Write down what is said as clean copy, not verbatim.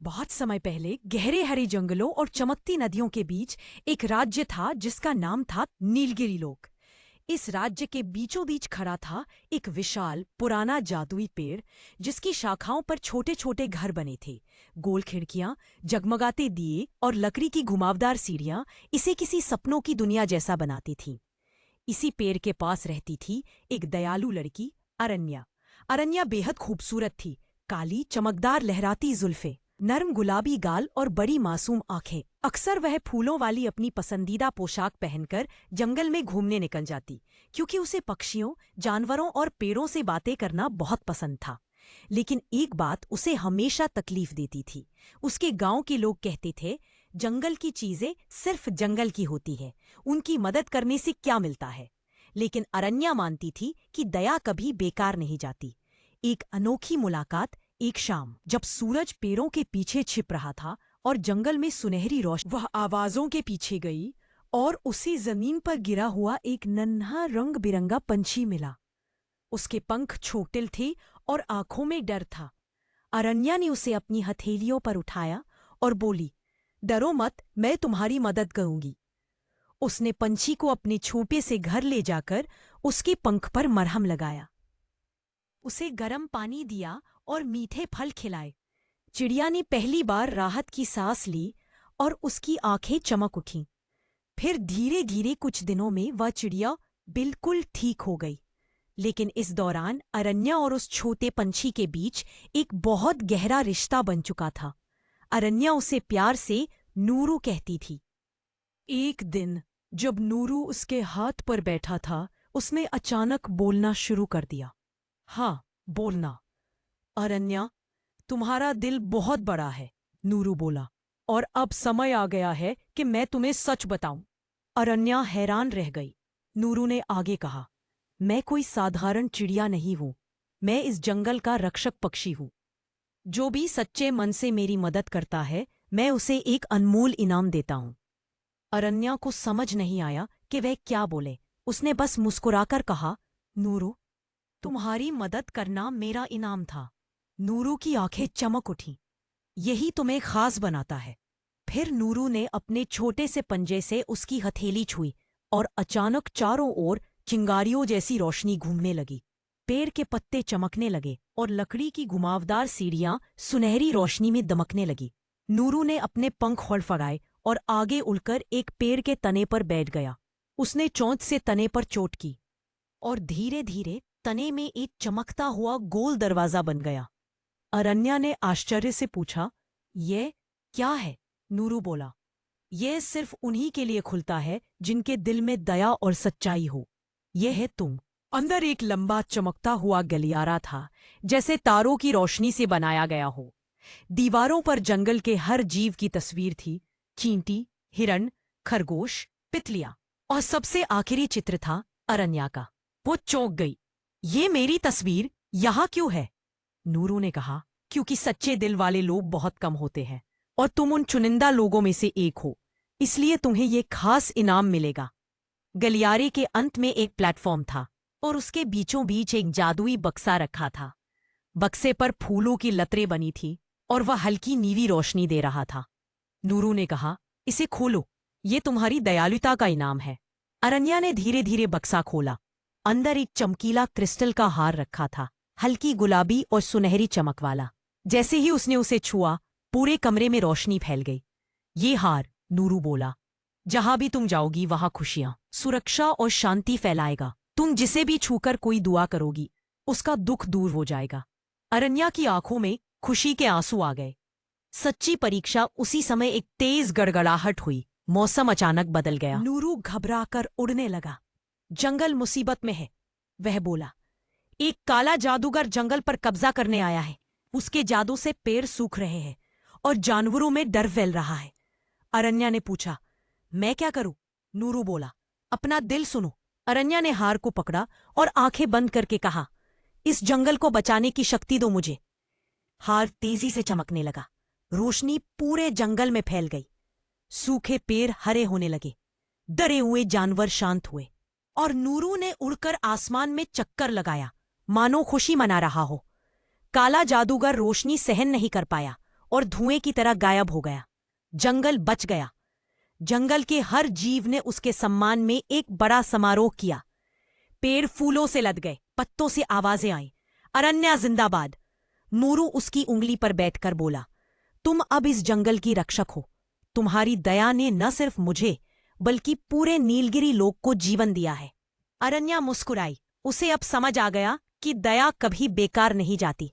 बहुत समय पहले गहरे हरे जंगलों और चमकती नदियों के बीच एक राज्य था जिसका नाम था नीलगिरी लोक। इस राज्य के बीचों बीच खड़ा था एक विशाल पुराना जादुई पेड़ जिसकी शाखाओं पर छोटे छोटे घर बने थे। गोल खिड़कियां, जगमगाते दिए और लकड़ी की घुमावदार सीढ़ियां इसे किसी सपनों की दुनिया जैसा बनाती थीं। इसी पेड़ के पास रहती थी एक दयालु लड़की, अरण्या। अरण्या बेहद खूबसूरत थी। काली चमकदार लहराती जुल्फे, नर्म गुलाबी गाल और बड़ी मासूम आंखें। अक्सर वह फूलों वाली अपनी पसंदीदा पोशाक पहनकर जंगल में घूमने निकल जाती, क्योंकि उसे पक्षियों, जानवरों और पेड़ों से बातें करना बहुत पसंद था। लेकिन एक बात उसे हमेशा तकलीफ देती थी। उसके गांव के लोग कहते थे, जंगल की चीजें सिर्फ जंगल की होती है, उनकी मदद करने से क्या मिलता है। लेकिन अरण्या मानती थी कि दया कभी बेकार नहीं जाती। एक अनोखी मुलाकात एक शाम, जब सूरज पेड़ों के पीछे छिप रहा था और जंगल में सुनहरी रोशनी, वह आवाजों के पीछे गई और उसे जमीन पर गिरा हुआ एक नन्हा रंग बिरंगा पंछी मिला। उसके पंख छोटे थे और आंखों में डर था। अरण्या ने उसे अपनी हथेलियों पर उठाया और बोली, डरो मत, मैं तुम्हारी मदद करूंगी। उसने पंछी को अपने छोटे से घर ले जाकर उसके पंख पर मरहम लगाया, उसे गर्म पानी दिया और मीठे फल खिलाए। चिड़िया ने पहली बार राहत की सांस ली और उसकी आंखें चमक उठीं। फिर धीरे धीरे कुछ दिनों में वह चिड़िया बिल्कुल ठीक हो गई। लेकिन इस दौरान अरण्या और उस छोटे पंछी के बीच एक बहुत गहरा रिश्ता बन चुका था। अरण्या उसे प्यार से नूरू कहती थी। एक दिन जब नूरू उसके हाथ पर बैठा था, उसने अचानक बोलना शुरू कर दिया। हाँ, बोलना। अरण्या, तुम्हारा दिल बहुत बड़ा है, नूरू बोला, और अब समय आ गया है कि मैं तुम्हें सच बताऊं। अरण्या हैरान रह गई। नूरू ने आगे कहा, मैं कोई साधारण चिड़िया नहीं हूं, मैं इस जंगल का रक्षक पक्षी हूं। जो भी सच्चे मन से मेरी मदद करता है, मैं उसे एक अनमोल इनाम देता हूं। अरण्या को समझ नहीं आया कि वह क्या बोले। उसने बस मुस्कुराकर कहा, नूरू, तुम्हारी मदद करना मेरा इनाम था। नूरू की आंखें चमक उठीं। यही तुम्हें खास बनाता है। फिर नूरू ने अपने छोटे से पंजे से उसकी हथेली छुई और अचानक चारों ओर चिंगारियों जैसी रोशनी घूमने लगी। पेड़ के पत्ते चमकने लगे और लकड़ी की घुमावदार सीढ़ियां सुनहरी रोशनी में दमकने लगी। नूरू ने अपने पंख फड़फड़ाए और आगे उड़कर एक पेड़ के तने पर बैठ गया। उसने चोंच से तने पर चोट की और धीरे धीरे तने में एक चमकता हुआ गोल दरवाजा बन गया। अरण्या ने आश्चर्य से पूछा, ये क्या है? नूरू बोला, यह सिर्फ उन्हीं के लिए खुलता है जिनके दिल में दया और सच्चाई हो। यह है तुम। अंदर एक लंबा चमकता हुआ गलियारा था, जैसे तारों की रोशनी से बनाया गया हो। दीवारों पर जंगल के हर जीव की तस्वीर थी, चींटी, हिरण, खरगोश, तितलियां, और सबसे आखिरी चित्र था अरण्या का। वो चौंक गई। ये मेरी तस्वीर यहाँ क्यों है? नूरू ने कहा, क्योंकि सच्चे दिल वाले लोग बहुत कम होते हैं और तुम उन चुनिंदा लोगों में से एक हो, इसलिए तुम्हें ये खास इनाम मिलेगा। गलियारे के अंत में एक प्लेटफॉर्म था और उसके बीचों बीच एक जादुई बक्सा रखा था। बक्से पर फूलों की लतरें बनी थी और वह हल्की नीली रोशनी दे रहा था। नूरू ने कहा, इसे खोलो, ये तुम्हारी दयालुता का इनाम है। अरण्या ने धीरे धीरे बक्सा खोला। अंदर एक चमकीला क्रिस्टल का हार रखा था, हल्की गुलाबी और सुनहरी चमक वाला। जैसे ही उसने उसे छुआ, पूरे कमरे में रोशनी फैल गई। ये हार, नूरू बोला, जहां भी तुम जाओगी वहां खुशियां, सुरक्षा और शांति फैलाएगा। तुम जिसे भी छूकर कोई दुआ करोगी, उसका दुख दूर हो जाएगा। अरण्या की आंखों में खुशी के आंसू आ गए। सच्ची परीक्षा उसी समय एक तेज गड़गड़ाहट हुई। मौसम अचानक बदल गया। नूरू घबराकर उड़ने लगा। जंगल मुसीबत में है, वह बोला। एक काला जादूगर जंगल पर कब्जा करने आया है। उसके जादू से पेड़ सूख रहे हैं और जानवरों में डर फैल रहा है। अरण्या ने पूछा, मैं क्या करूं? नूरू बोला, अपना दिल सुनो। अरण्या ने हार को पकड़ा और आंखें बंद करके कहा, इस जंगल को बचाने की शक्ति दो मुझे। हार तेजी से चमकने लगा। रोशनी पूरे जंगल में फैल गई। सूखे पेड़ हरे होने लगे, डरे हुए जानवर शांत हुए और नूरू ने उड़कर आसमान में चक्कर लगाया, मानो खुशी मना रहा हो। काला जादूगर रोशनी सहन नहीं कर पाया। और धुएं की तरह गायब हो गया। जंगल बच गया। जंगल के हर जीव ने उसके सम्मान में एक बड़ा समारोह किया। पेड़ फूलों से लद गए, पत्तों से आवाजें आईं, अरण्या जिंदाबाद। नूरू उसकी उंगली पर बैठकर बोला, तुम अब इस जंगल की रक्षक हो। तुम्हारी दया ने न सिर्फ मुझे बल्कि पूरे नीलगिरी लोक को जीवन दिया है। अरण्या मुस्कुराई। उसे अब समझ आ गया कि दया कभी बेकार नहीं जाती।